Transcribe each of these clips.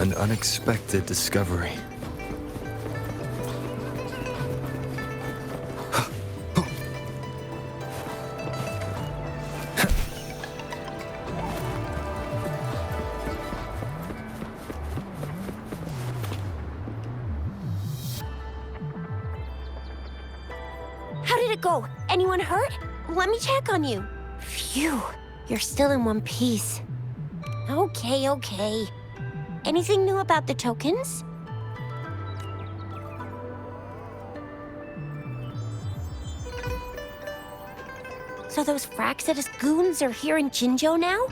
An unexpected discovery. How did it go? Anyone hurt? Let me check on you. Phew, you're still in one piece. Okay. Anything new about the tokens? So those Fraxidus goons are here in Jinzhou now?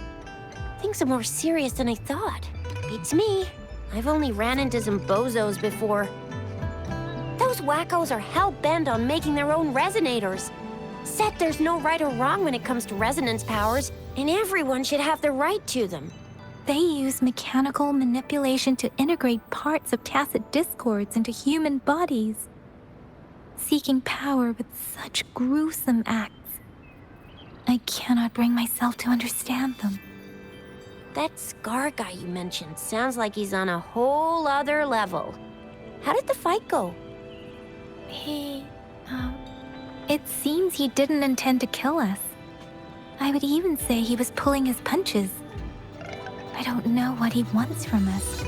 Things are more serious than I thought. Beats me. I've only ran into some bozos before. Those wackos are hell-bent on making their own resonators. Said there's no right or wrong when it comes to resonance powers, and everyone should have the right to them. They use mechanical manipulation to integrate parts of tacit discords into human bodies, seeking power with such gruesome acts. I cannot bring myself to understand them. That Scar guy you mentioned sounds like he's on a whole other level. How did the fight go? It seems he didn't intend to kill us. I would even say he was pulling his punches. I don't know what he wants from us.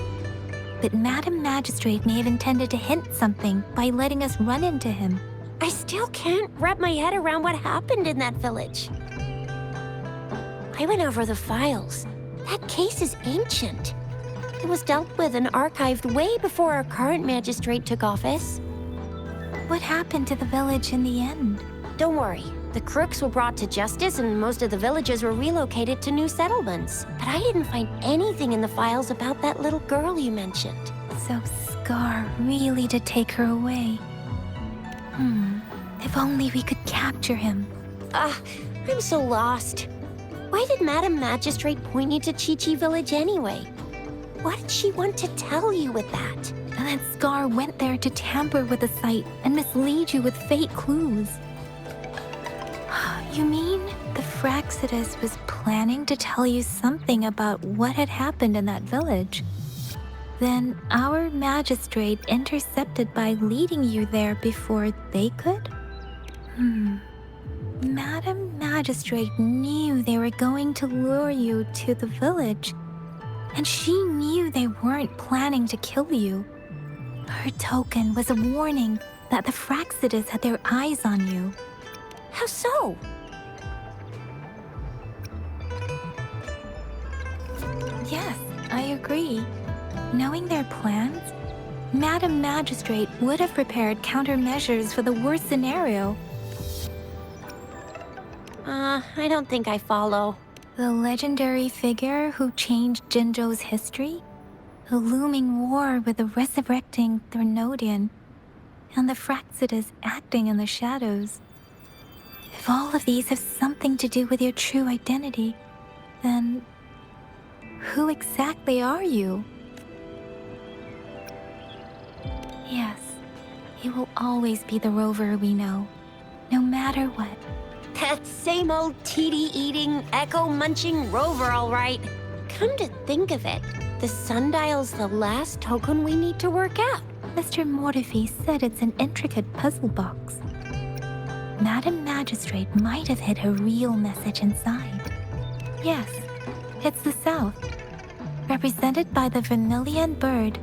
But Madam Magistrate may have intended to hint something by letting us run into him. I still can't wrap my head around what happened in that village. I went over the files. That case is ancient. It was dealt with and archived way before our current magistrate took office. What happened to the village in the end? Don't worry. The crooks were brought to justice and most of the villagers were relocated to new settlements. But I didn't find anything in the files about that little girl you mentioned. So Scar really did take her away. If only we could capture him. I'm so lost. Why did Madam Magistrate point you to Chi-Chi Village anyway? What did she want to tell you with that? And then Scar went there to tamper with the site and mislead you with fake clues. You mean the Fraxidus was planning to tell you something about what had happened in that village? Then our magistrate intercepted by leading you there before they could? Madam Magistrate knew they were going to lure you to the village, and she knew they weren't planning to kill you. Her token was a warning that the Fraxidus had their eyes on you. How so? Yes, I agree. Knowing their plans, Madam Magistrate would have prepared countermeasures for the worst scenario. I don't think I follow. The legendary figure who changed Jinzhou's history? The looming war with the resurrecting Threnodian, and the Fraxidus acting in the shadows. If all of these have something to do with your true identity, then who exactly are you? Yes, you will always be the Rover we know, no matter what. That same old TD-eating, echo-munching Rover, all right. Come to think of it, the sundial's the last token we need to work out. Mr. Mortefi said it's an intricate puzzle box. Madam Magistrate might have hid her real message inside. Yes, it's the South, represented by the vermilion bird,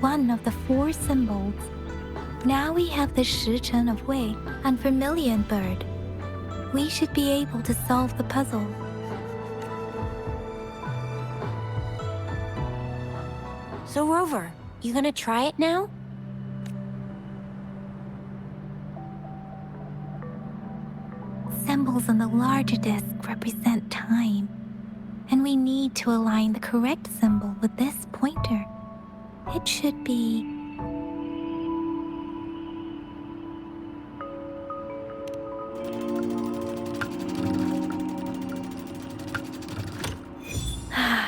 one of the 4 symbols. Now we have the Shichen of Wei and vermilion bird. We should be able to solve the puzzle. So Rover, you gonna try it now? Symbols on the larger disc represent time, and we need to align the correct symbol with this pointer. It should be...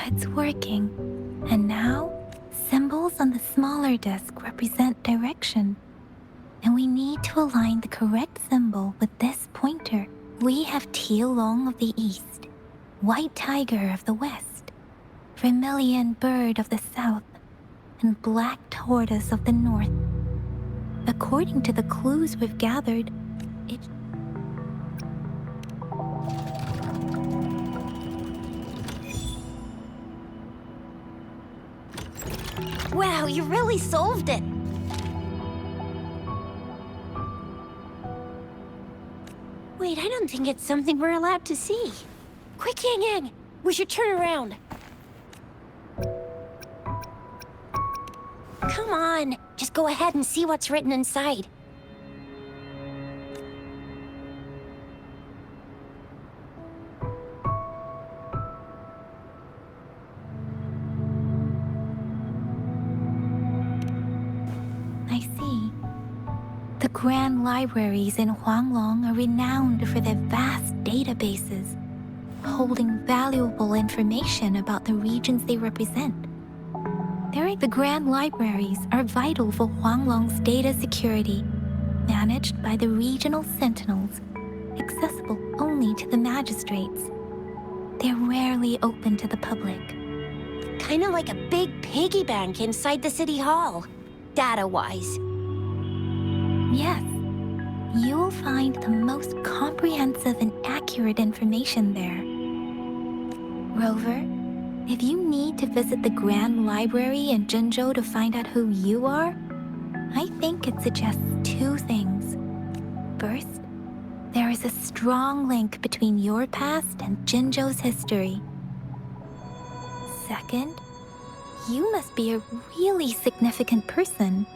It's working. And now, symbols on the smaller disc represent direction. And we need to align the correct symbol with this pointer. We have Tielong of the east, White Tiger of the west, Vermilion Bird of the south, and black tortoise of the north. According to the clues we've gathered, it... Wow, you really solved it! Wait, I don't think it's something we're allowed to see. Quick, Yang Yang! We should turn around. Come on, just go ahead and see what's written inside. I see. The grand libraries in Huanglong are renowned for their vast databases, holding valuable information about the regions they represent. The grand libraries are vital for Huanglong's data security, managed by the regional sentinels, accessible only to the magistrates. They're rarely open to the public. Kinda like a big piggy bank inside the city hall, data-wise. Yes, you will find the most comprehensive and accurate information there. Rover, if you need to visit the Grand Library in Jinzhou to find out who you are, I think it suggests two things. First, there is a strong link between your past and Jinzhou's history. Second, you must be a really significant person.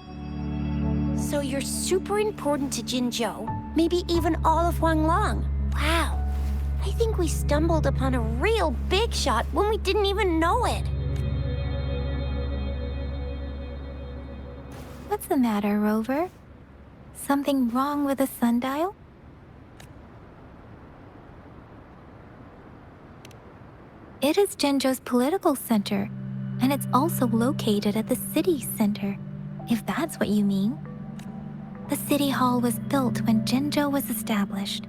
So you're super important to Jinzhou, maybe even all of Huanglong. Wow. I think we stumbled upon a real big shot when we didn't even know it. What's the matter, Rover? Something wrong with the sundial? It is Jinzhou's political center, and it's also located at the city center, if that's what you mean. The city hall was built when Jinzhou was established.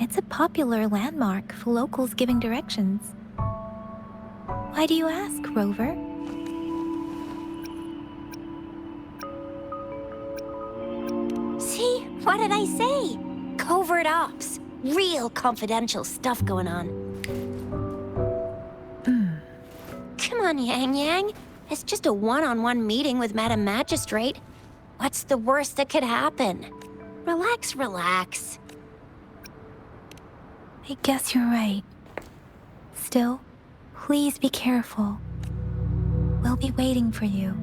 It's a popular landmark for locals giving directions. Why do you ask, Rover? See? What did I say? Covert ops. Real confidential stuff going on. Come on, Yang Yang. It's just a one-on-one meeting with Madam Magistrate. What's the worst that could happen? Relax, relax. I guess you're right. Still, please be careful. We'll be waiting for you.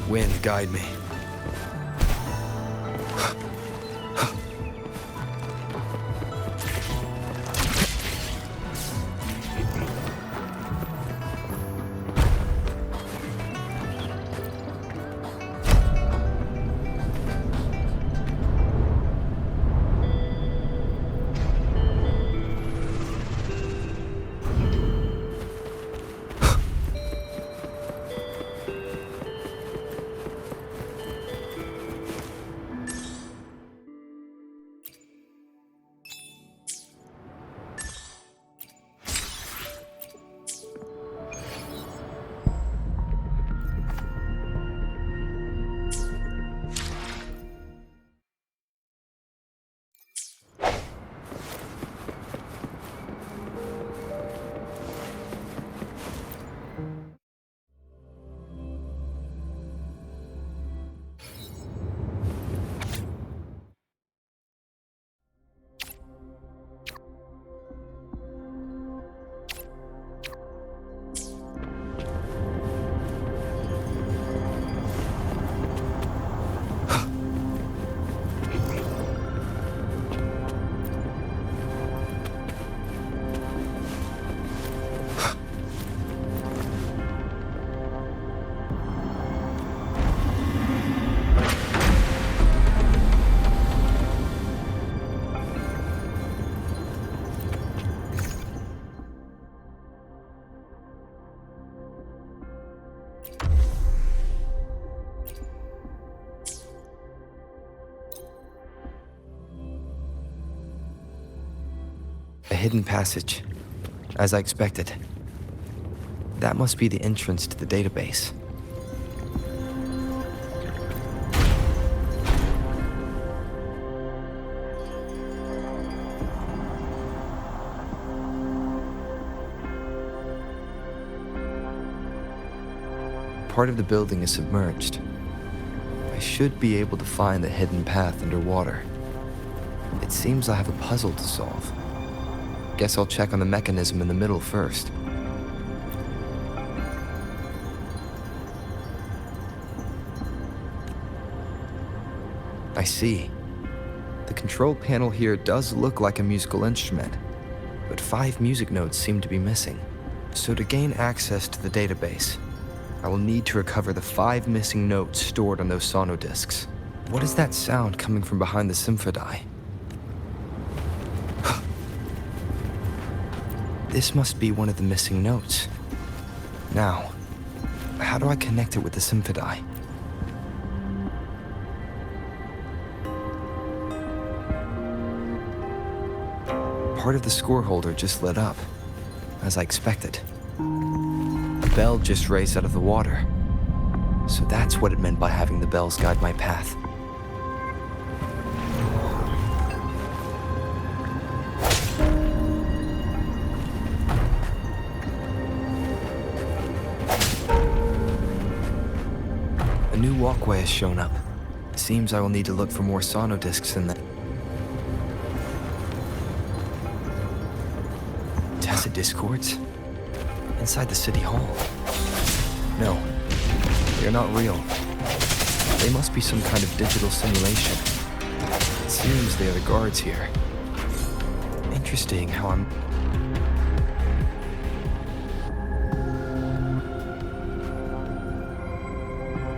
Wind, guide me. A hidden passage, as I expected. That must be the entrance to the database. Part of the building is submerged. I should be able to find the hidden path underwater. It seems I have a puzzle to solve. Guess I'll check on the mechanism in the middle first. I see. The control panel here does look like a musical instrument, but 5 music notes seem to be missing. So to gain access to the database, I will need to recover the 5 missing notes stored on those sonodiscs. What is that sound coming from behind the symphony? This must be one of the missing notes. Now, how do I connect it with the symphony? Part of the score holder just lit up, as I expected. The bell just raised out of the water. So that's what it meant by having the bells guide my path. A new walkway has shown up. Seems I will need to look for more sonodiscs in that. Tacit discords? Inside the city hall? No, they're not real. They must be some kind of digital simulation. It seems they are the guards here. Interesting how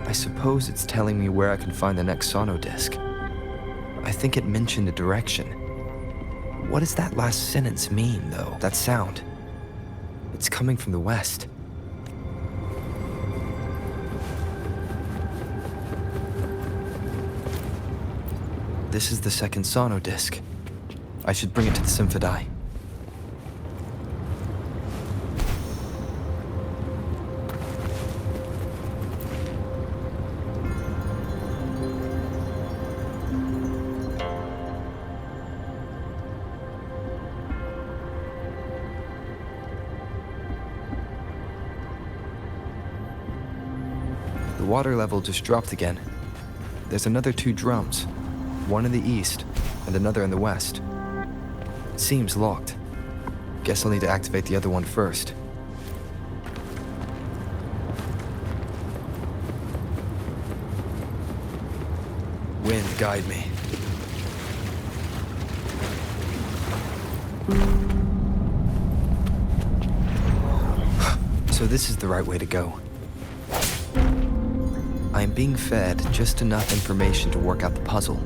I suppose it's telling me where I can find the next sonodisc. I think it mentioned a direction. What does that last sentence mean, though? That sound. It's coming from the west. This is the second sonodisc. I should bring it to the symphony. The water level just dropped again. There's another 2 drums, one in the east and another in the west. It seems locked. Guess I'll need to activate the other one first. Wind, guide me. So this is the right way to go. I am being fed just enough information to work out the puzzle.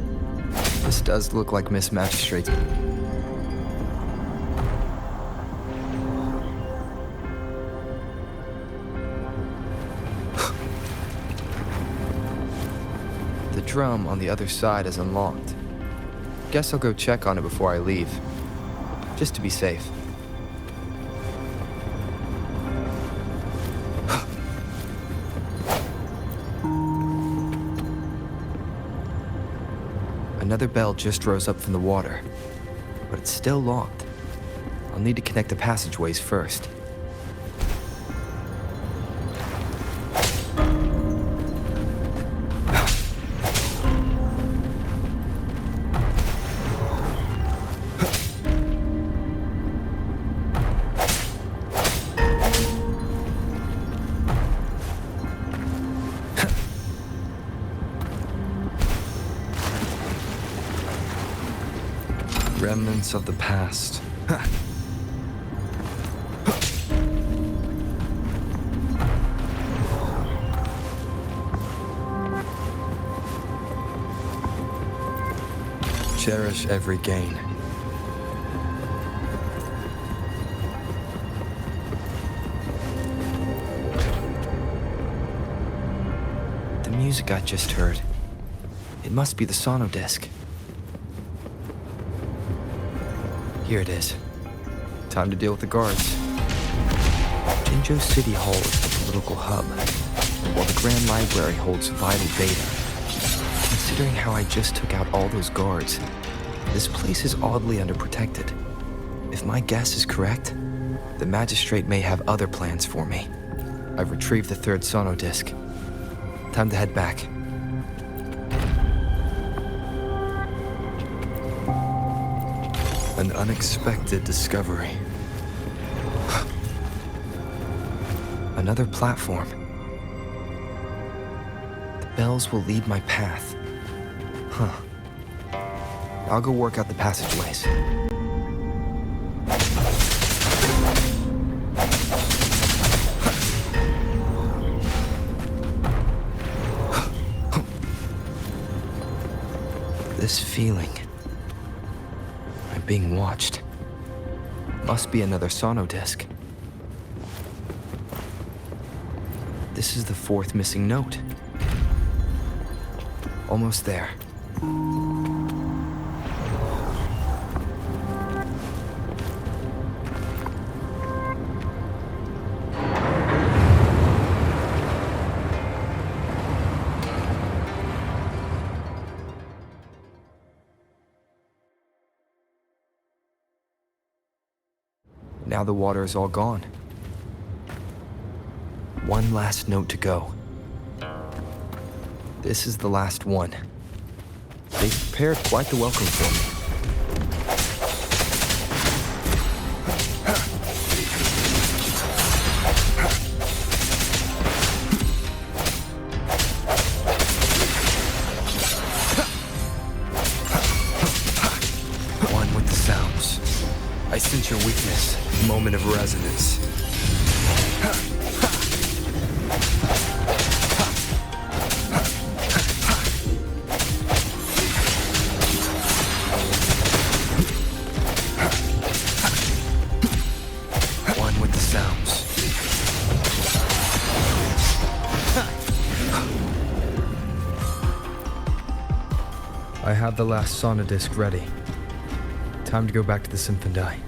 This does look like Miss Magistrate. The drum on the other side is unlocked. Guess I'll go check on it before I leave, just to be safe. Another bell just rose up from the water, but it's still locked. I'll need to connect the passageways first. Remnants of the past. Cherish every gain. The music I just heard. It must be the sonodisc. Here it is. Time to deal with the guards. Jinzhou City Hall is the political hub, while the Grand Library holds vital data. Considering how I just took out all those guards, this place is oddly underprotected. If my guess is correct, the magistrate may have other plans for me. I've retrieved the third sono disc. Time to head back. An unexpected discovery. Another platform. The bells will lead my path. Huh. I'll go work out the passageways. This feeling. I'm being watched. Must be another sono disc. This is the fourth missing note. Almost there. Now the water is all gone. One last note to go. This is the last one. They've prepared quite the welcome for me. One with the sounds. I sense your weakness. Moment of resonance. One with the sounds. I have the last sono disc ready. Time to go back to the Symphony.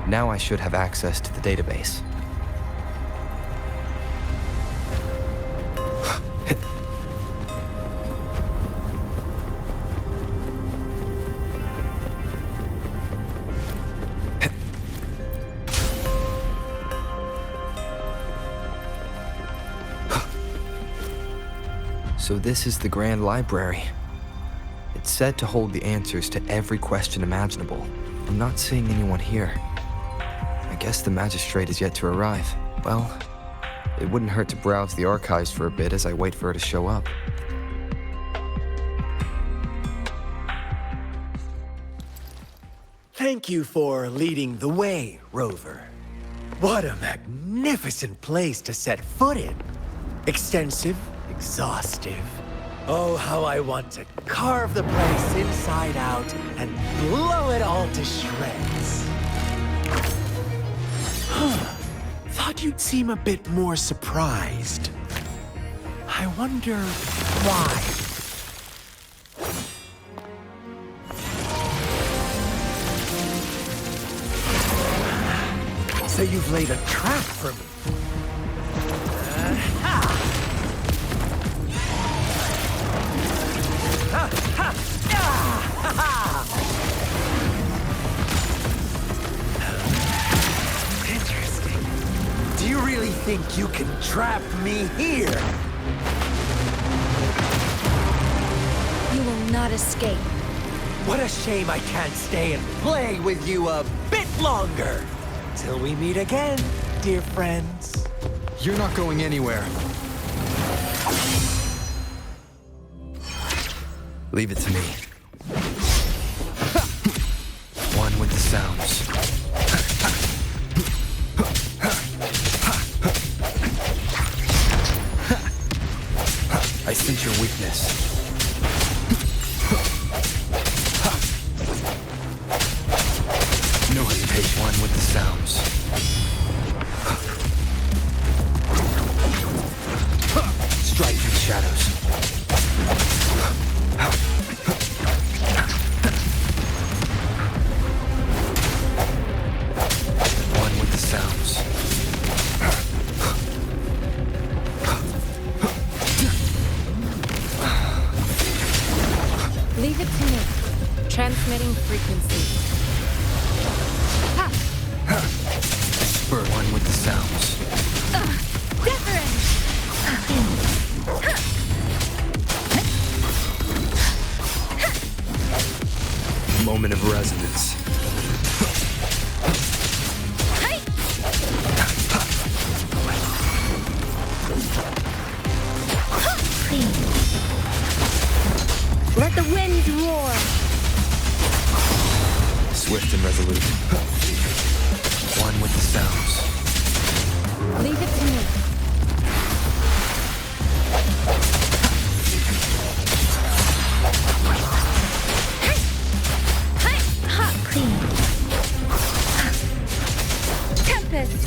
Now I should have access to the database. So this is the Grand Library. It's said to hold the answers to every question imaginable. I'm not seeing anyone here. I guess the magistrate is yet to arrive. Well, it wouldn't hurt to browse the archives for a bit as I wait for her to show up. Thank you for leading the way, Rover. What a magnificent place to set foot in. Extensive, exhaustive. Oh, how I want to carve the place inside out and blow it all to shreds. Thought you'd seem a bit more surprised. I wonder why. So you've laid a trap for me. Interesting. Do you really think you can trap me here? You cannot escape. What a shame I can't stay and play with you a bit longer. Till we meet again, dear friends. You're not going anywhere. Leave it to me. One with the sounds. I sense your weakness. No hesitation. One with the sounds. Strike through the shadows. One with the sounds. Leave it to me. Transmitting frequency. Ha! Spur. One with the sounds. Moment of resonance. Let the winds roar. Swift and resolute. One with the sounds. Leave it to me. Clean. Tempest.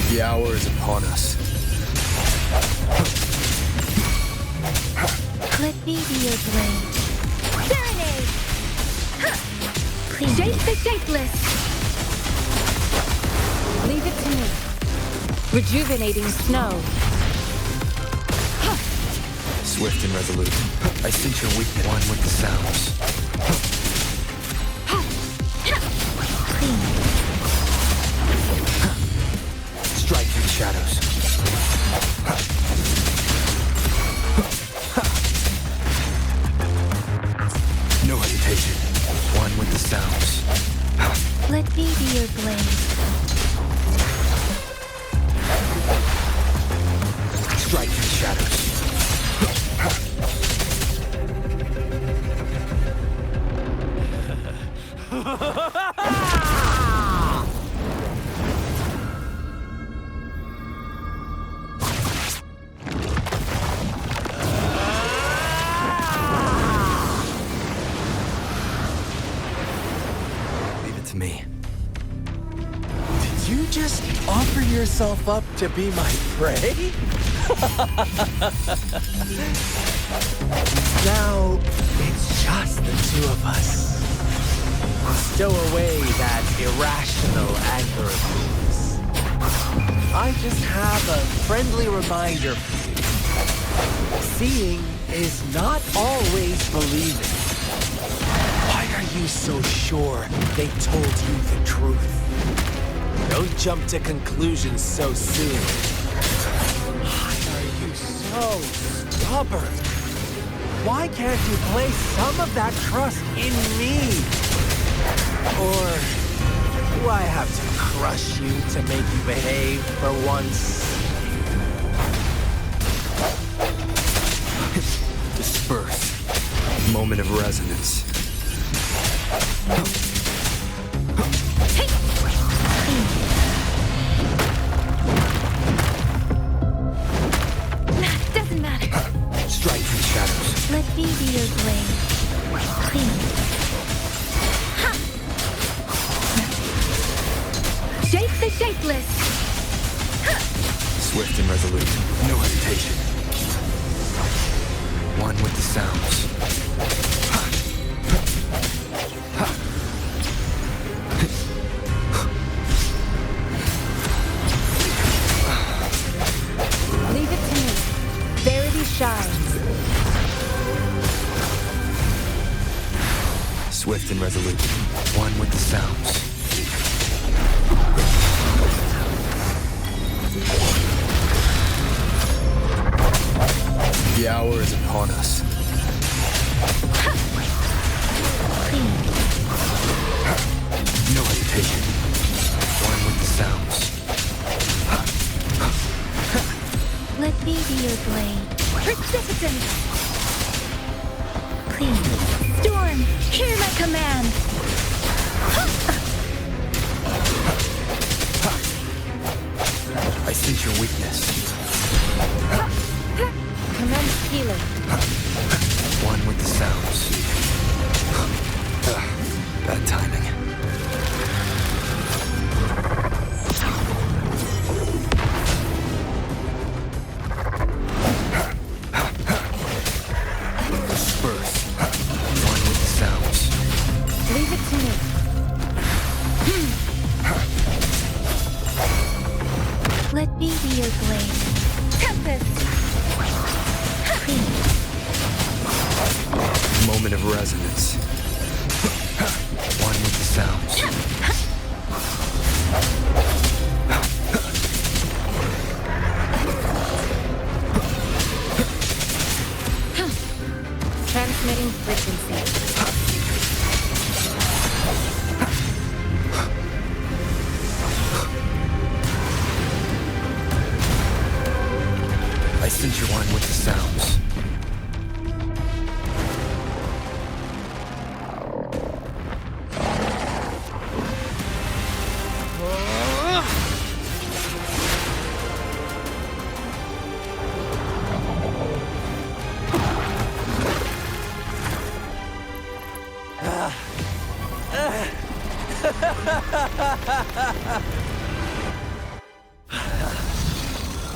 The hour is upon us. Let me be your blade. Serenade. Clean. Shape the shapeless. Leave it to me. Rejuvenating snow. Swift and resolute. I sense your weakness. One with the sounds. Clean. Strike through the shadows. No hesitation. One with the sounds. Let me be your blade. Strike through the shadows. Leave it to me. Did you just offer yourself up to be my prey? Now, it's just the two of us. Stow away that irrational anger of yours. I just have a friendly reminder for you. Seeing is not always believing. Why are you so sure they told you the truth? Don't jump to conclusions so soon. Why are you so stubborn? Why can't you place some of that trust in me? Or do I have to crush you to make you behave for once? Disperse. Moment of resonance. Doesn't matter. Strike through the shadows. Let me be your blade. Clean. Shape the shapeless. Swift and resolute. No hesitation. One with the sounds. Leave it to me. Verity shines. Swift and resolute. One with the sounds. power is upon us. No hesitation. One with the sounds. Let me be your blade. Precipitant! Clean. Storm, hear my command! I sense your weakness. Commence healing. One with the sounds. Bad timing. Disperse. One with the sounds. Leave it to me. Let me be your blade. Tempest! Clean. Moment of resonance. One with the sounds. Transmitting frequency. I sense your one with the sounds.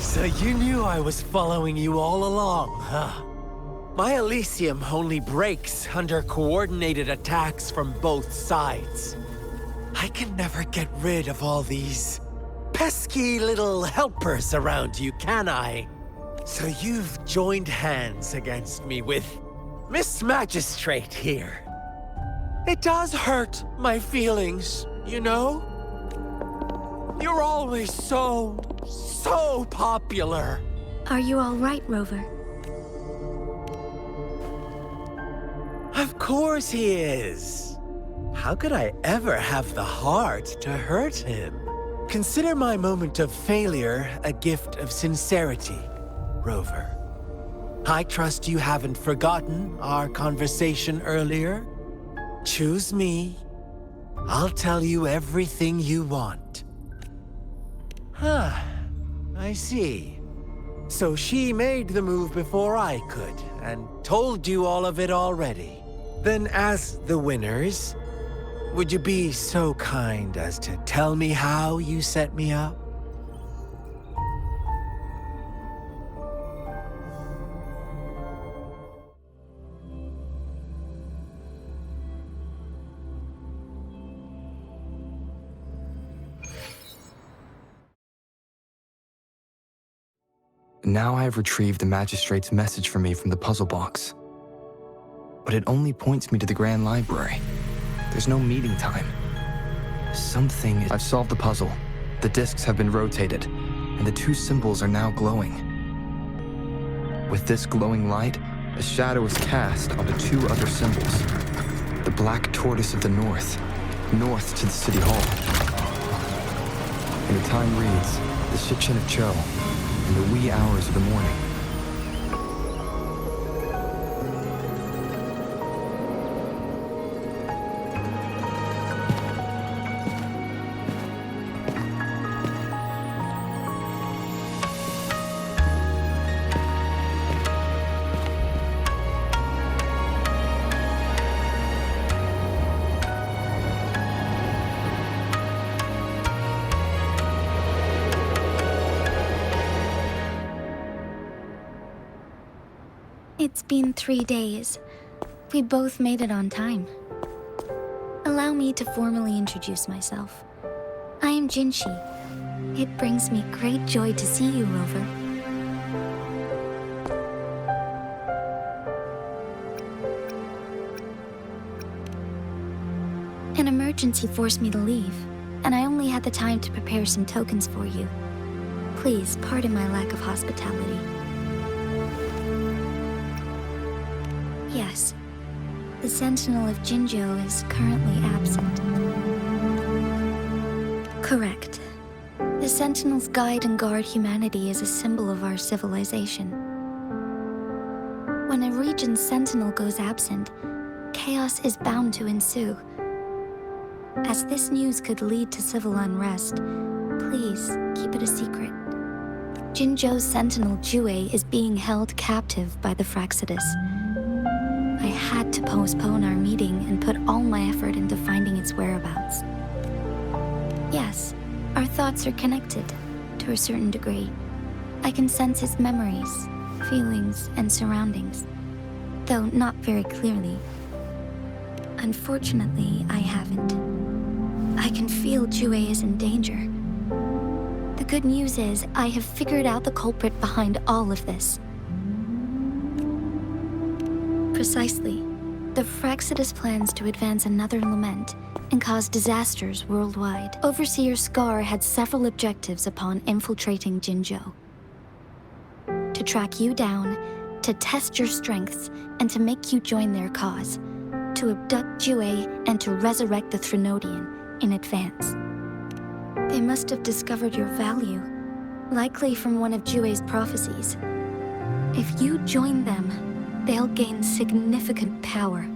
So you knew I was following you all along, huh? My Elysium only breaks under coordinated attacks from both sides. I can never get rid of all these pesky little helpers around you, can I? So you've joined hands against me with Miss Magistrate here. It does hurt my feelings, you know? You're always so popular. Are you all right, Rover? Of course he is. How could I ever have the heart to hurt him? Consider my moment of failure a gift of sincerity, Rover. I trust you haven't forgotten our conversation earlier. Choose me. I'll tell you everything you want. Huh. I see. So she made the move before I could, and told you all of it already. Then as the winners, would you be so kind as to tell me how you set me up? Now I have retrieved the magistrate's message for me from the puzzle box. But it only points me to the Grand Library. There's no meeting time. I've solved the puzzle. The discs have been rotated, and the two symbols are now glowing. With this glowing light, a shadow is cast onto two other symbols. The black tortoise of the north to the city hall. And the time reads, the Shichen of Cho, in the wee hours of the morning. It's been 3 days. We both made it on time. Allow me to formally introduce myself. I am Jinshi. It brings me great joy to see you, Rover. An emergency forced me to leave, and I only had the time to prepare some tokens for you. Please pardon my lack of hospitality. Yes. The Sentinel of Jinzhou is currently absent. Correct. The Sentinels guide and guard humanity as a symbol of our civilization. When a region's Sentinel goes absent, chaos is bound to ensue. As this news could lead to civil unrest, please keep it a secret. Jinzhou's Sentinel Jue is being held captive by the Fraxidus. I had to postpone our meeting and put all my effort into finding its whereabouts. Yes, our thoughts are connected, to a certain degree. I can sense his memories, feelings, and surroundings, though not very clearly. Unfortunately, I haven't. I can feel Jue is in danger. The good news is, I have figured out the culprit behind all of this. Precisely. The Fraxidus plans to advance another lament and cause disasters worldwide. Overseer Scar had several objectives upon infiltrating Jinzhou. To track you down, to test your strengths, and to make you join their cause. To abduct Jue and to resurrect the Threnodian in advance. They must have discovered your value, likely from one of Jue's prophecies. If you join them, they'll gain significant power.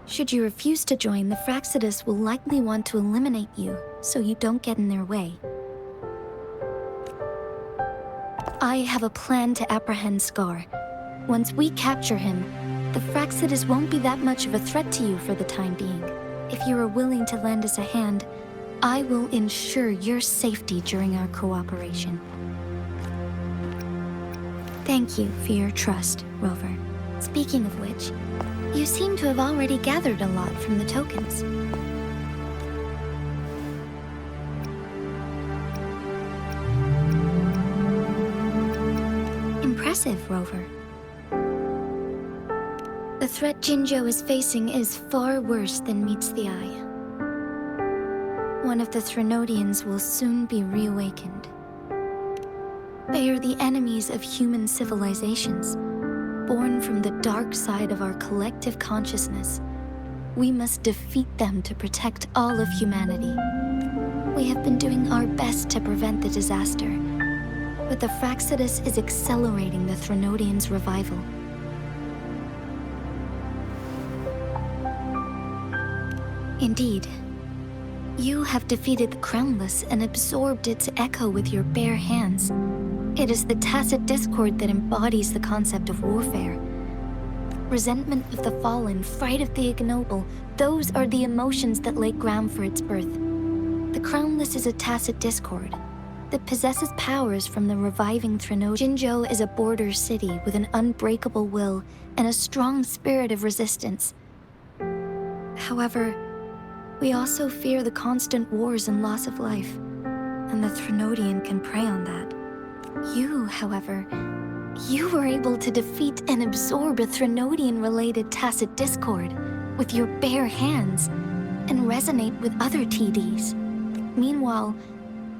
Should you refuse to join, the Fraxidus will likely want to eliminate you, so you don't get in their way. I have a plan to apprehend Scar. Once we capture him, the Fraxidus won't be that much of a threat to you for the time being. If you are willing to lend us a hand, I will ensure your safety during our cooperation. Thank you for your trust, Rover. Speaking of which, you seem to have already gathered a lot from the tokens. Impressive, Rover. The threat Jinzhou is facing is far worse than meets the eye. One of the Threnodians will soon be reawakened. They are the enemies of human civilizations, born from the dark side of our collective consciousness. We must defeat them to protect all of humanity. We have been doing our best to prevent the disaster, but the Fraxidus is accelerating the Threnodians' revival. Indeed, you have defeated the Crownless and absorbed its echo with your bare hands. It is the tacit discord that embodies the concept of warfare. Resentment of the fallen, fright of the ignoble, those are the emotions that lay ground for its birth. The Crownless is a tacit discord that possesses powers from the reviving Threnodian. Jinzhou is a border city with an unbreakable will and a strong spirit of resistance. However, we also fear the constant wars and loss of life, and the Threnodian can prey on that. You, however, you were able to defeat and absorb a Threnodian-related tacit discord with your bare hands and resonate with other TDs. Meanwhile,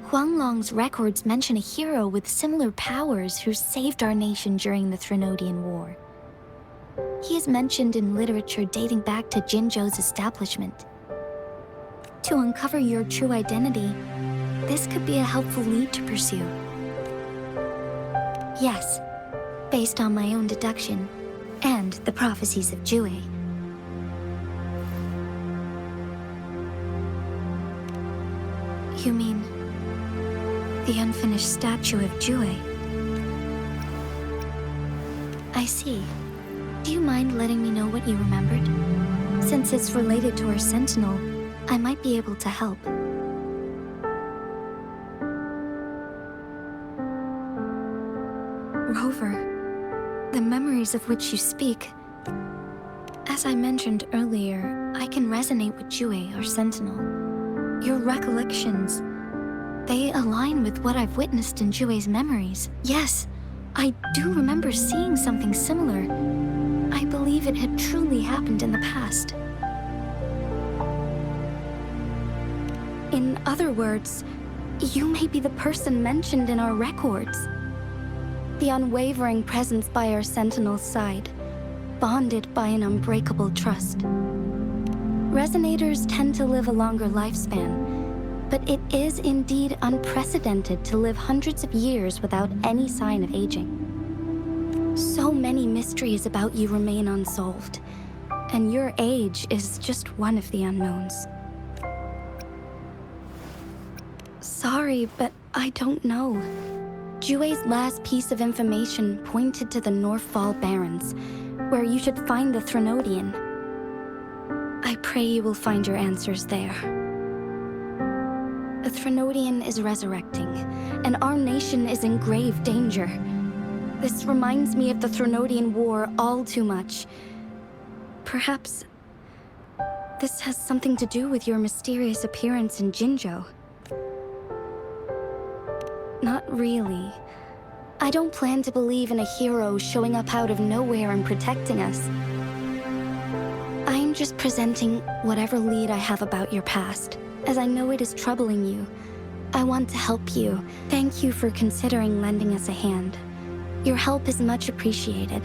Huanglong's records mention a hero with similar powers who saved our nation during the Threnodian War. He is mentioned in literature dating back to Jinzhou's establishment. To uncover your true identity, this could be a helpful lead to pursue. Yes, based on my own deduction, and the prophecies of Jue. You mean the unfinished statue of Jue? I see. Do you mind letting me know what you remembered? Since it's related to our Sentinel, I might be able to help. Rover, the memories of which you speak. As I mentioned earlier, I can resonate with Jue, our Sentinel. Your recollections, they align with what I've witnessed in Jue's memories. Yes, I do remember seeing something similar. I believe it had truly happened in the past. In other words, you may be the person mentioned in our records. the unwavering presence by our Sentinel's side, bonded by an unbreakable trust. Resonators tend to live a longer lifespan, but it is indeed unprecedented to live hundreds of years without any sign of aging. So many mysteries about you remain unsolved, and your age is just one of the unknowns. Sorry, but I don't know. Jue's last piece of information pointed to the Northfall Barrens, where you should find the Threnodian. I pray you will find your answers there. The Threnodian is resurrecting, and our nation is in grave danger. This reminds me of the Threnodian War all too much. Perhaps this has something to do with your mysterious appearance in Jinzhou. Not really. I don't plan to believe in a hero showing up out of nowhere and protecting us. I'm just presenting whatever lead I have about your past, as I know it is troubling you. I want to help you. Thank you for considering lending us a hand. Your help is much appreciated.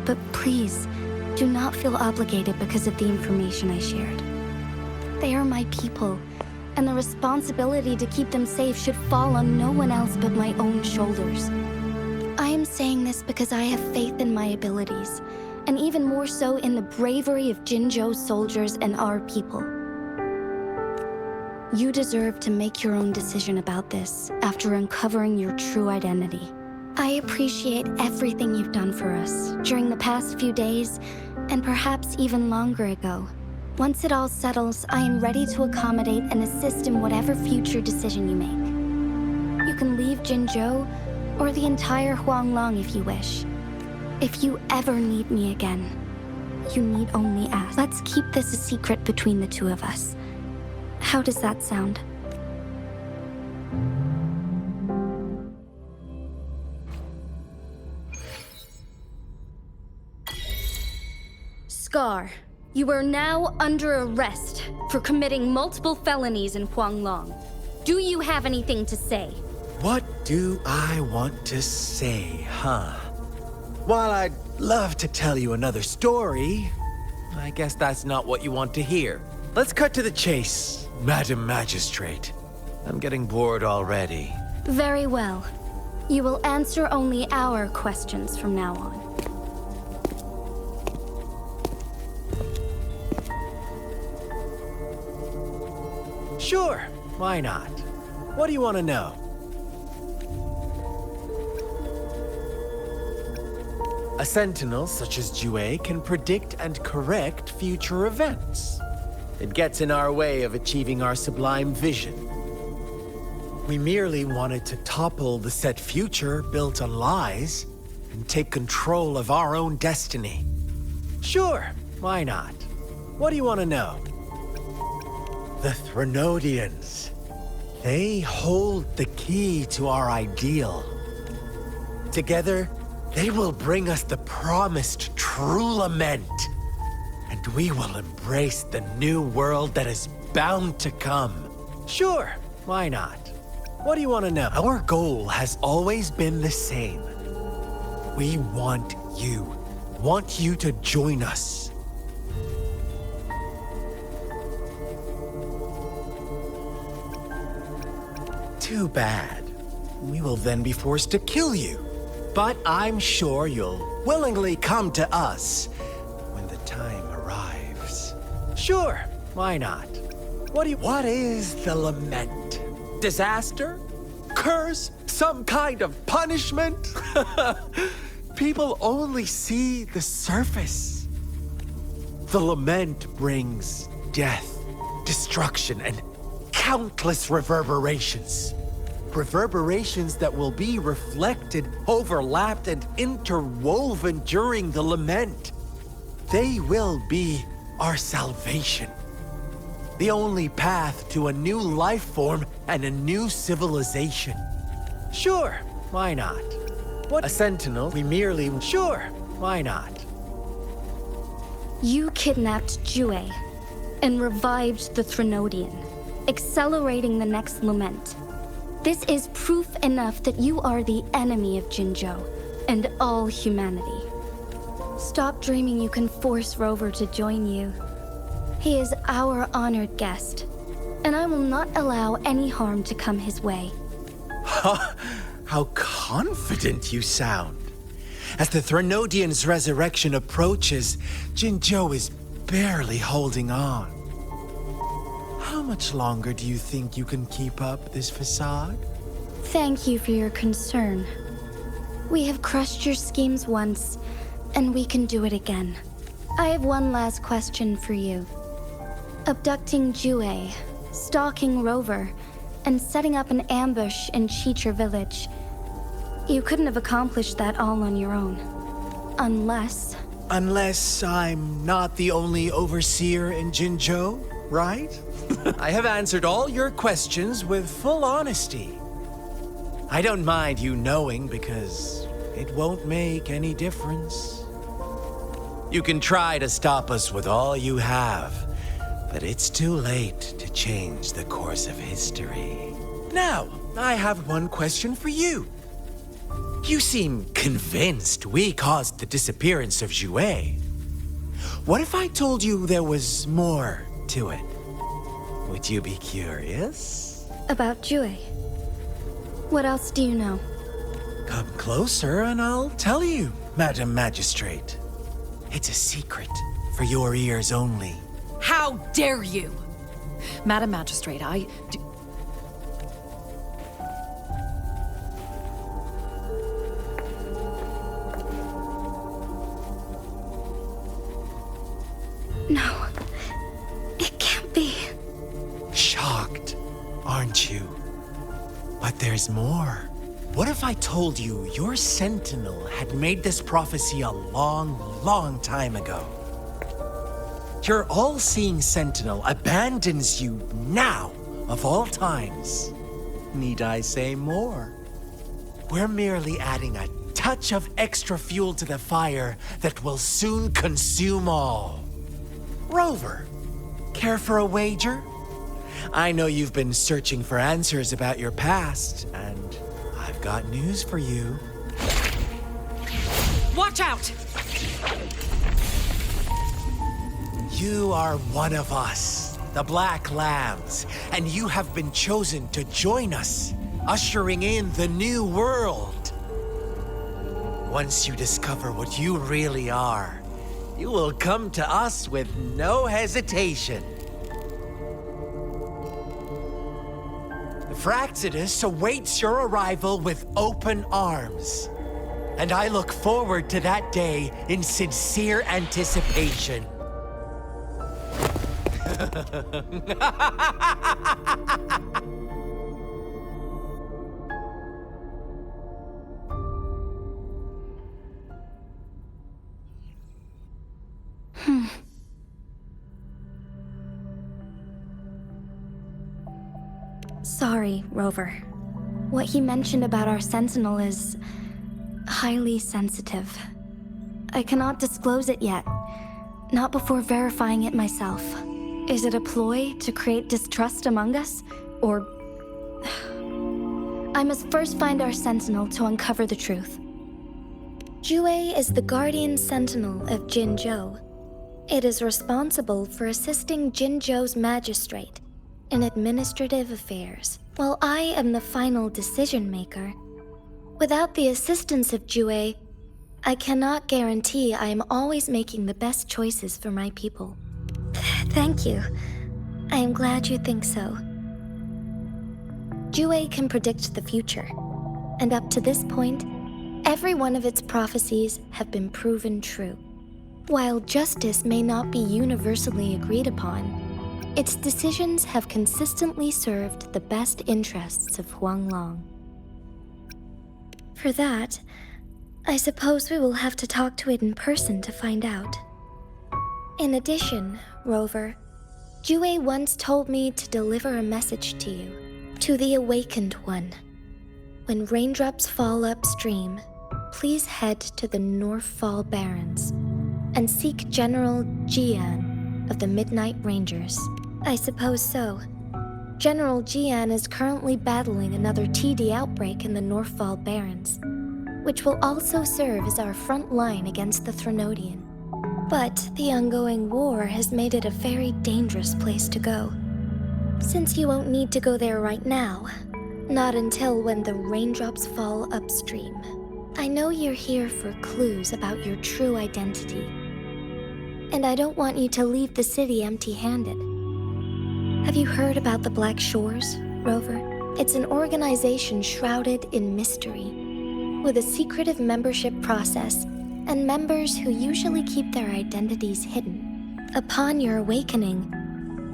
But please, do not feel obligated because of the information I shared. They are my people, and the responsibility to keep them safe should fall on no one else but my own shoulders. I am saying this because I have faith in my abilities, and even more so in the bravery of Jinzhou's soldiers and our people. You deserve to make your own decision about this after uncovering your true identity. I appreciate everything you've done for us during the past few days, and perhaps even longer ago. Once it all settles, I am ready to accommodate and assist in whatever future decision you make. You can leave Jinzhou, or the entire Huanglong if you wish. If you ever need me again, you need only ask. Let's keep this a secret between the two of us. How does that sound? Scar, you are now under arrest for committing multiple felonies in Huanglong. Do you have anything to say? What do I want to say, huh? While I'd love to tell you another story, I guess that's not what you want to hear. Let's cut to the chase, Madam Magistrate. I'm getting bored already. Very well. You will answer only our questions from now on. Sure, why not? What do you want to know? A sentinel such as Jue can predict and correct future events. It gets in our way of achieving our sublime vision. We merely wanted to topple the set future built on lies and take control of our own destiny. Sure, why not? What do you want to know? The Threnodians. They hold the key to our ideal. Together, they will bring us the promised true lament. And we will embrace the new world that is bound to come. Sure, why not? What do you want to know? Our goal has always been the same. We want you to join us. Too bad. We will then be forced to kill you. But I'm sure you'll willingly come to us when the time arrives. Sure, why not? What is the lament? Disaster? Curse? Some kind of punishment? People only see the surface. The lament brings death, destruction, and countless reverberations. Reverberations that will be reflected, overlapped, and interwoven during the lament. They will be our salvation. The only path to a new life form and a new civilization. Sure, why not? What a sentinel, we merely... Sure, why not? You kidnapped Jue and revived the Threnodian, accelerating the next lament. This is proof enough that you are the enemy of Jinzhou, and all humanity. Stop dreaming you can force Rover to join you. He is our honored guest, and I will not allow any harm to come his way. How confident you sound. As the Threnodian's resurrection approaches, Jinzhou is barely holding on. How much longer do you think you can keep up this facade? Thank you for your concern. We have crushed your schemes once, and we can do it again. I have one last question for you. Abducting Jue, stalking Rover, and setting up an ambush in Chicha village. You couldn't have accomplished that all on your own. Unless... Unless I'm not the only overseer in Jinzhou, right? I have answered all your questions with full honesty. I don't mind you knowing because it won't make any difference. You can try to stop us with all you have, but it's too late to change the course of history. Now, I have one question for you. You seem convinced we caused the disappearance of Jue. What if I told you there was more to it? Would you be curious? About Jue. What else do you know? Come closer and I'll tell you, Madam Magistrate. It's a secret for your ears only. How dare you! Madam Magistrate, I do... No, it can't be. Shocked, aren't you? But there's more. What if I told you your sentinel had made this prophecy a long, long time ago? Your all-seeing sentinel abandons you now, of all times. Need I say more? We're merely adding a touch of extra fuel to the fire that will soon consume all. Rover, care for a wager? I know you've been searching for answers about your past, and I've got news for you. Watch out! You are one of us, the Black Lambs, and you have been chosen to join us, ushering in the new world. Once you discover what you really are, you will come to us with no hesitation. The Fraxidus awaits your arrival with open arms, and I look forward to that day in sincere anticipation. Sorry, Rover. What he mentioned about our sentinel is highly sensitive. I cannot disclose it yet, not before verifying it myself. Is it a ploy to create distrust among us, or... I must first find our sentinel to uncover the truth. Jue is the guardian sentinel of Jinzhou. It is responsible for assisting Jinzhou's magistrate in administrative affairs, while I am the final decision maker. Without the assistance of Jue, I cannot guarantee I am always making the best choices for my people. Thank you. I am glad you think so. Jue can predict the future, and up to this point, every one of its prophecies have been proven true. While justice may not be universally agreed upon, its decisions have consistently served the best interests of Huanglong. For that, I suppose we will have to talk to it in person to find out. In addition, Rover, Jue once told me to deliver a message to you, to the Awakened One. When raindrops fall upstream, please head to the Northfall Barrens and seek General Jian of the Midnight Rangers. I suppose so. General Jian is currently battling another TD outbreak in the Northfall Barrens. which will also serve as our front line against the Threnodian. But the ongoing war has made it a very dangerous place to go. Since you won't need to go there right now, not until when the raindrops fall upstream. I know you're here for clues about your true identity. And I don't want you to leave the city empty-handed. Have you heard about the Black Shores, Rover? It's an organization shrouded in mystery, with a secretive membership process and members who usually keep their identities hidden. Upon your awakening,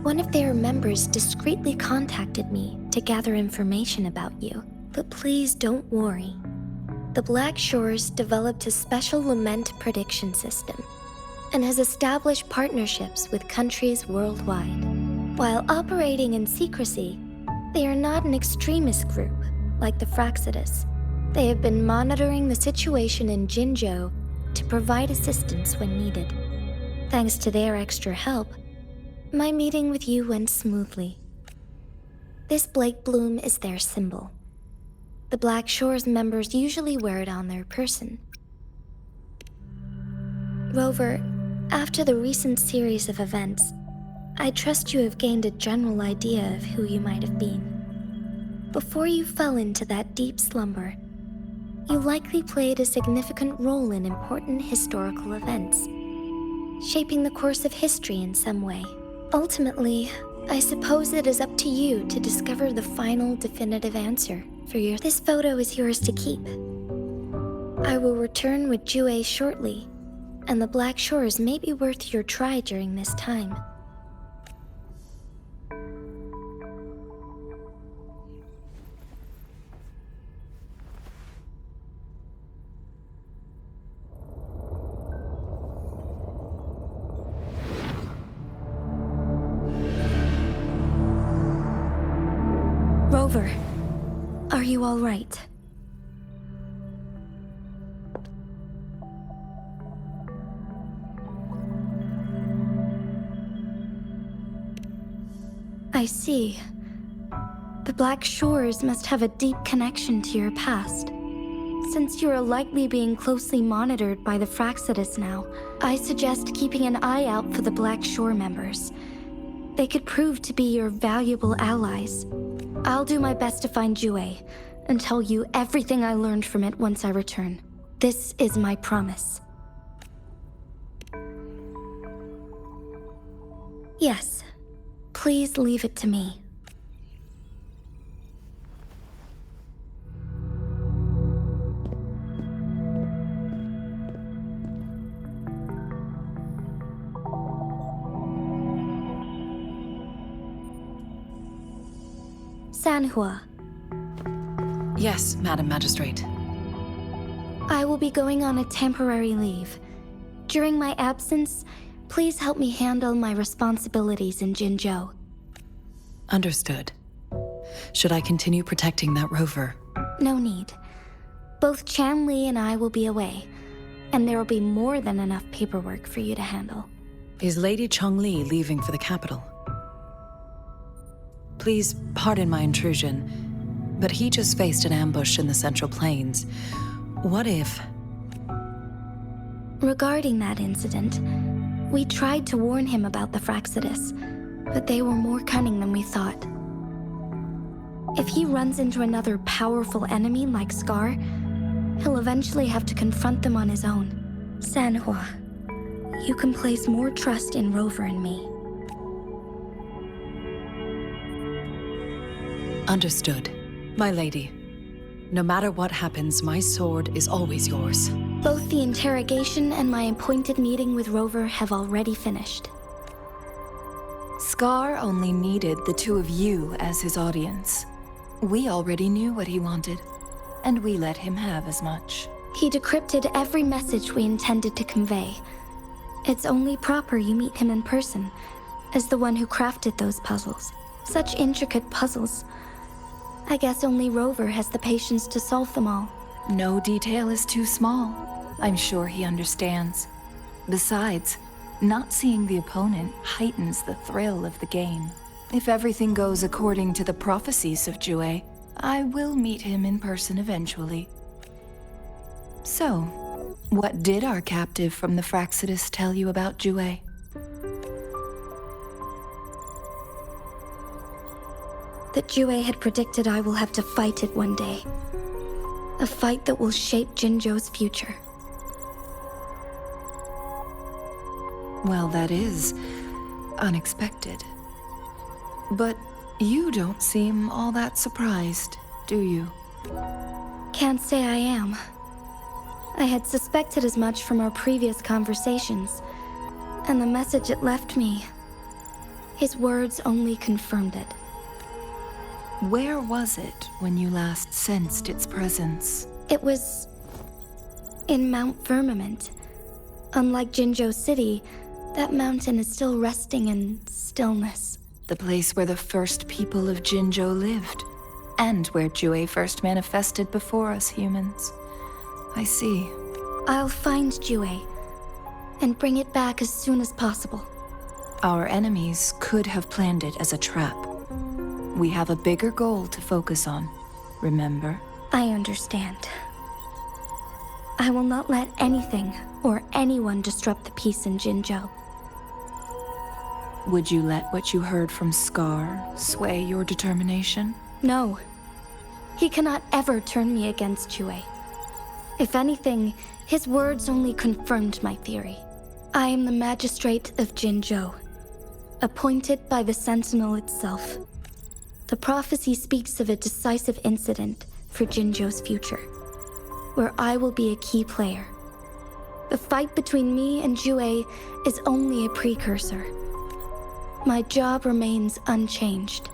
one of their members discreetly contacted me to gather information about you. But please don't worry. The Black Shores developed a special lament prediction system and has established partnerships with countries worldwide. While operating in secrecy, they are not an extremist group like the Fraxidus. They have been monitoring the situation in Jinzhou to provide assistance when needed. Thanks to their extra help, my meeting with you went smoothly. This Blake Bloom is their symbol. The Black Shores members usually wear it on their person. Rover, after the recent series of events, I trust you have gained a general idea of who you might have been. Before you fell into that deep slumber, you likely played a significant role in important historical events, shaping the course of history in some way. Ultimately, I suppose it is up to you to discover the final definitive answer for your... This photo is yours to keep. I will return with Jue shortly, and the Black Shores may be worth your try during this time. Rover, are you all right? I see. The Black Shores must have a deep connection to your past. Since you are likely being closely monitored by the Fraxidus now, I suggest keeping an eye out for the Black Shore members. They could prove to be your valuable allies. I'll do my best to find Jue and tell you everything I learned from it once I return. This is my promise. Yes, please leave it to me. Sanhua. Yes, Madam Magistrate. I will be going on a temporary leave. During my absence, please help me handle my responsibilities in Jinzhou. Understood. Should I continue protecting that rover? No need. Both Chan Li and I will be away, and there will be more than enough paperwork for you to handle. Is Lady Chongli leaving for the capital? Please pardon my intrusion, but he just faced an ambush in the Central Plains. What if... Regarding that incident, we tried to warn him about the Fraxidus, but they were more cunning than we thought. If he runs into another powerful enemy like Scar, he'll eventually have to confront them on his own. Sanhua, you can place more trust in Rover and me. Understood. My lady, no matter what happens, my sword is always yours. Both the interrogation and my appointed meeting with Rover have already finished. Scar only needed the two of you as his audience. We already knew what he wanted, and we let him have as much. He decrypted every message we intended to convey. It's only proper you meet him in person, as the one who crafted those puzzles. Such intricate puzzles. I guess only Rover has the patience to solve them all. No detail is too small. I'm sure he understands. Besides, not seeing the opponent heightens the thrill of the game. If everything goes according to the prophecies of Jue, I will meet him in person eventually. So, what did our captive from the Fraxidus tell you about Jue? That Jue had predicted I will have to fight it one day. A fight that will shape Jinzhou's future. Well, that is unexpected. But you don't seem all that surprised, do you? Can't say I am. I had suspected as much from our previous conversations, and the message it left me, his words only confirmed it. Where was it when you last sensed its presence? It was in Mount Firmament. Unlike Jinzhou City, that mountain is still resting in stillness. The place where the first people of Jinzhou lived, and where Jue first manifested before us humans. I see. I'll find Jue and bring it back as soon as possible. Our enemies could have planned it as a trap. We have a bigger goal to focus on, remember? I understand. I will not let anything or anyone disrupt the peace in Jinzhou. Would you let what you heard from Scar sway your determination? No. He cannot ever turn me against Jue. If anything, his words only confirmed my theory. I am the magistrate of Jinzhou, appointed by the Sentinel itself. The prophecy speaks of a decisive incident for Jinzhou's future, where I will be a key player. The fight between me and Jue is only a precursor. My job remains unchanged.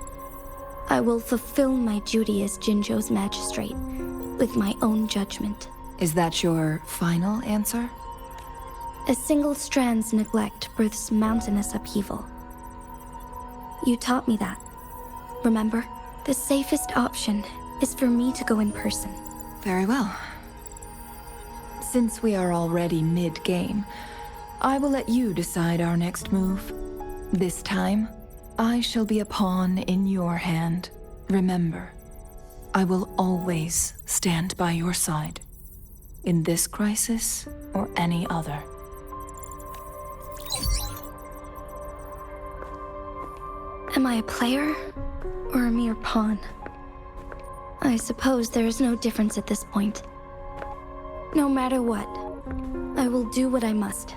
I will fulfill my duty as Jinzhou's magistrate with my own judgment. Is that your final answer? A single strand's neglect births mountainous upheaval. You taught me that. Remember? The safest option is for me to go in person. Very well. Since we are already mid-game, I will let you decide our next move. This time, I shall be a pawn in your hand. Remember, I will always stand by your side. In this crisis, or any other. Am I a player, or a mere pawn? I suppose there is no difference at this point. No matter what, I will do what I must.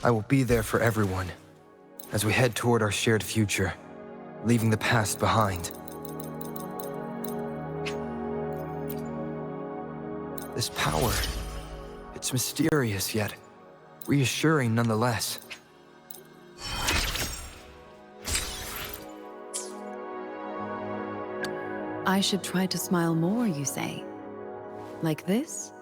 I will be there for everyone as we head toward our shared future, leaving the past behind. This power, it's mysterious yet reassuring nonetheless. I should try to smile more, you say? Like this?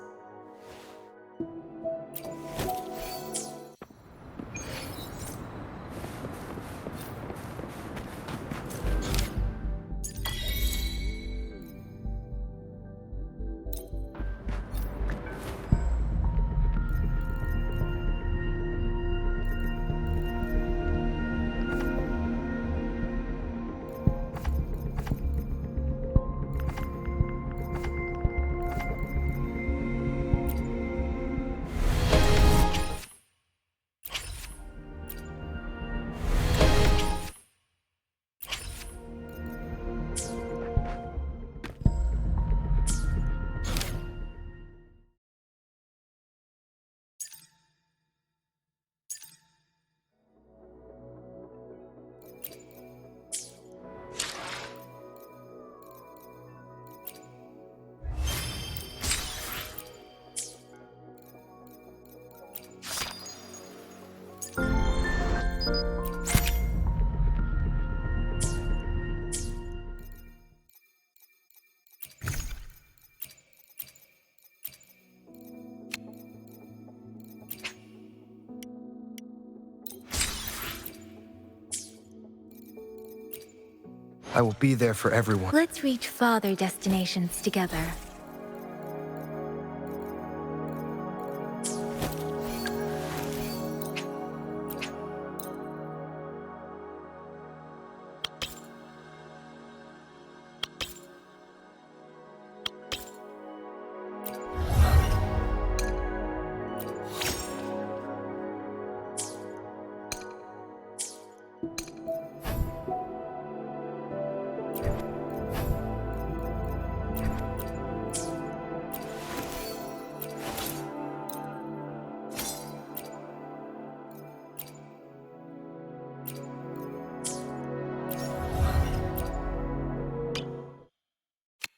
I will be there for everyone. Let's reach farther destinations together.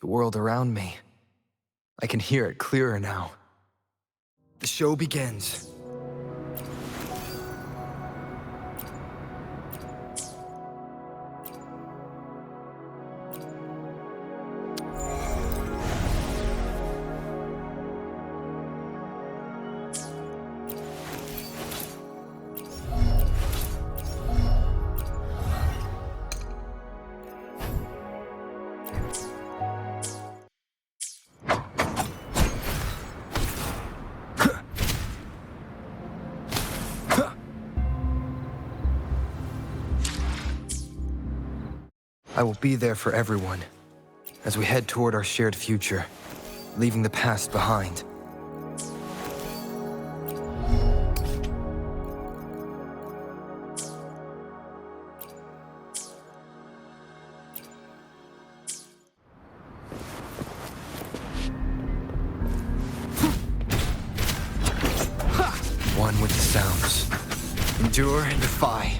The world around me. I can hear it clearer now. The show begins. I will be there for everyone as we head toward our shared future, leaving the past behind. One with the sounds. Endure and defy.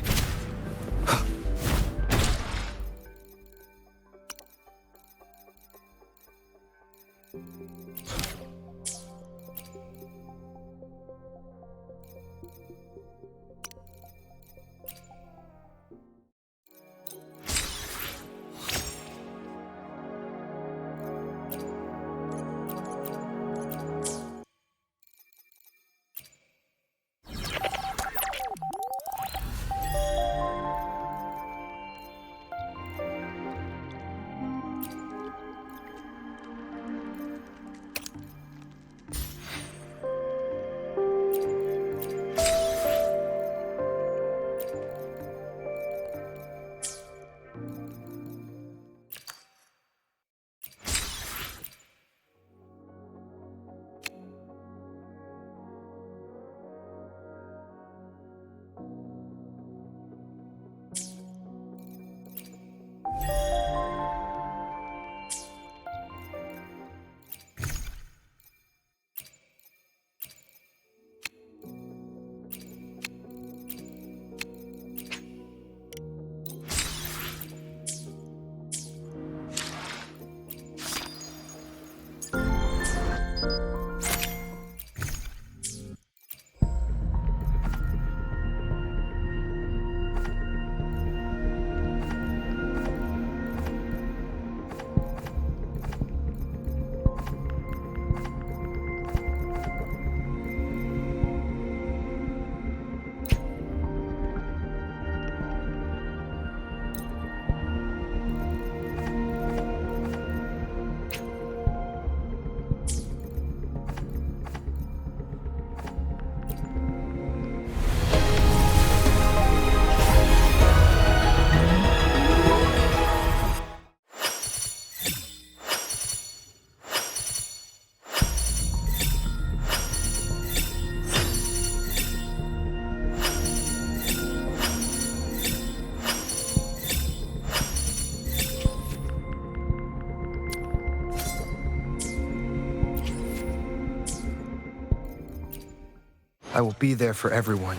I will be there for everyone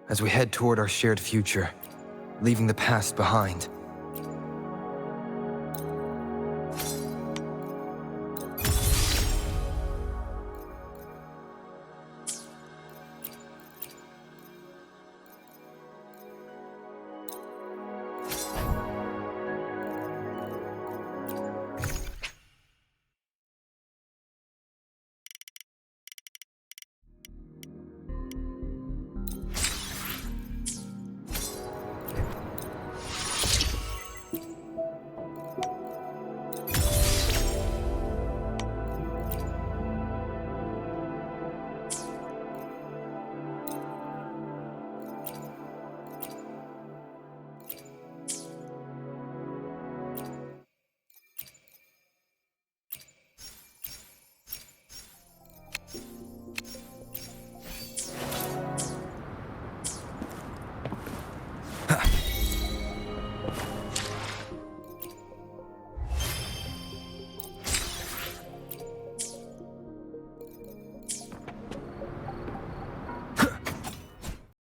as we head toward our shared future, leaving the past behind.